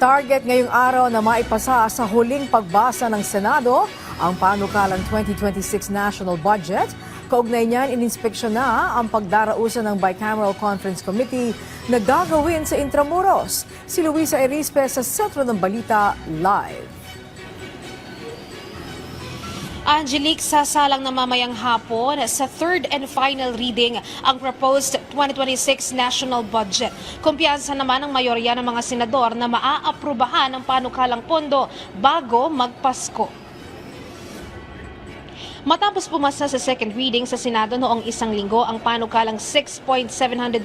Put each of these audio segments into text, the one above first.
Target ngayong araw na maipasa sa huling pagbasa ng Senado ang panukalang 2026 National Budget. Kaugnay niyan, ininspeksyon na ang pagdarausan ng Bicameral Conference Committee na gagawin sa Intramuros. Si Luisa Erispe sa Sentro ng Balita Live. Angelique, sasalang na mamayang hapon sa third and final reading ang proposed 2026 national budget. Kumpiyansa naman ang mayorya ng mga senador na maaaprubahan ang panukalang pondo bago magpasko. Matapos pumasa sa second reading sa Senado noong isang linggo ang panukalang 6.793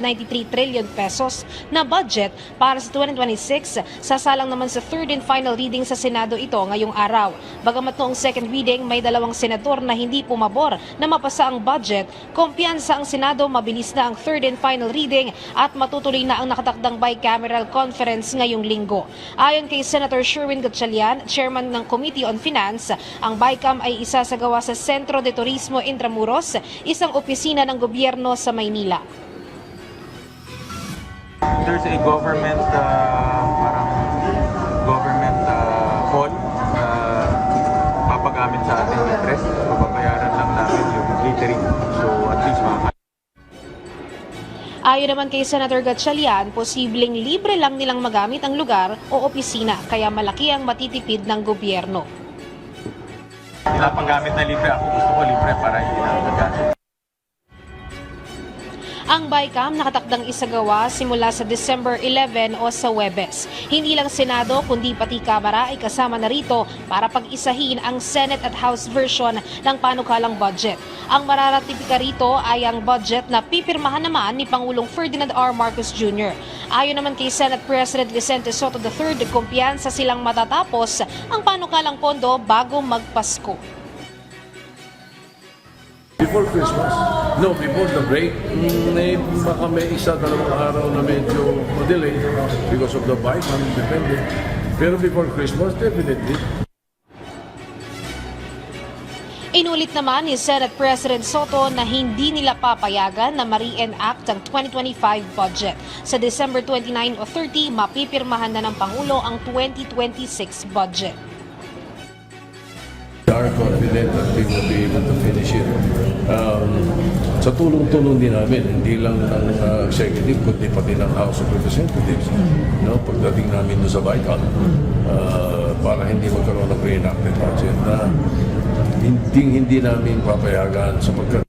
trillion pesos na budget para sa 2026, sasalang naman sa third and final reading sa Senado ito ngayong araw. Bagamat noong second reading may dalawang senador na hindi pumabor na mapasa ang budget, kumpiyansa ang Senado mabilis na ang third and final reading at matutuloy na ang nakatakdang bicameral conference ngayong linggo. Ayon kay Senator Sherwin Gatchalian, chairman ng Committee on Finance, ang BICAM ay isasagawa sa Centro de Turismo Intramuros, isang opisina ng gobyerno sa Maynila. There's a government hall na papagamit sa ating interest. Papabayaran lang namin yung catering. So at least Ayon naman kay Senator Gatchalian, posibleng libre lang nilang magamit ang lugar o opisina, kaya malaki ang matitipid ng gobyerno. paggamit na libre. Ako gusto ko libre para hindi na magastos. Ang BICAM nakatakdang isagawa simula sa December 11 o sa Huwebes. Hindi lang Senado kundi pati Kamara ay kasama na rito para pag-isahin ang Senate at House version ng panukalang budget. Ang mararatipika rito ay ang budget na pipirmahan naman ni Pangulong Ferdinand R. Marcos Jr. Ayon naman kay Senate President Vicente Soto III, kumpiyansa silang matatapos ang panukalang pondo bago magpasko. Before Christmas? No, before the break. Baka may dalawang araw na medyo delay because of the bike, depende. Pero before Christmas, definitely. Inulit naman ni Senate President Soto na hindi nila papayagan na ma-re-enact ang 2025 budget. Sa December 29 o 30, mapipirmahan na ng Pangulo ang 2026 budget. We are confident that we will be able to finish it. Sa tulong-tulong din namin, hindi lang ng executive, kundi pati ng House of Representatives. No, pagdating namin doon sa BICAM, para hindi magkaroon ng re-enacted budget na hindi namin papayagan sapagkat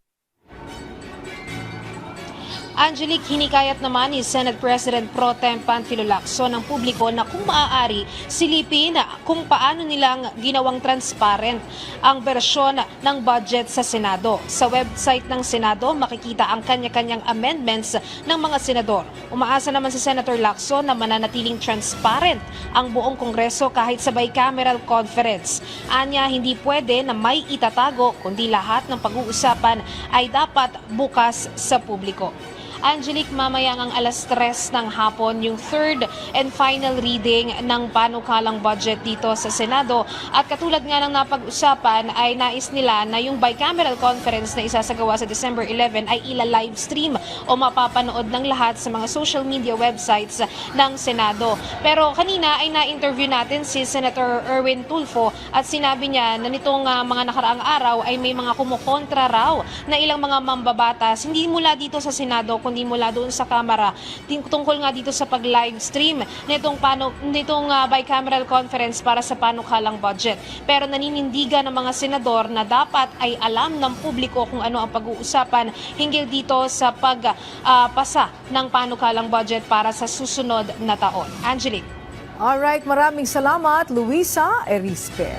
Angelique, hinikayat naman ni Senate President Pro Tem Panfilo Lacson ng publiko na kung maaari silipin kung paano nilang ginawang transparent ang bersyon ng budget sa Senado. Sa website ng Senado, makikita ang kanya-kanyang amendments ng mga senador. Umaasa naman si Senator Lacson na mananatiling transparent ang buong Kongreso kahit sa bicameral conference. Anya, hindi pwede na may itatago kundi lahat ng pag-uusapan ay dapat bukas sa publiko. Angelique, mamayang ang alas 3 ng hapon yung third and final reading ng panukalang budget dito sa Senado. At katulad nga ng napag-usapan ay nais nila na yung bicameral conference na isasagawa sa December 11 ay ila-live stream o mapapanood ng lahat sa mga social media websites ng Senado. Pero kanina ay na-interview natin si Senator Erwin Tulfo at sinabi niya na nitong mga nakaraang araw ay may mga kumukontra raw na ilang mga mambabatas, hindi mula dito sa Senado kundi mula doon sa Kamara, tungkol nga dito sa pag-live stream nitong bicameral conference para sa panukalang budget. Pero naninindigan ng mga senador na dapat ay alam ng publiko kung ano ang pag-uusapan hinggil dito sa pagpasa ng panukalang budget para sa susunod na taon. Angelique. Alright, maraming salamat, Luisa Erispe.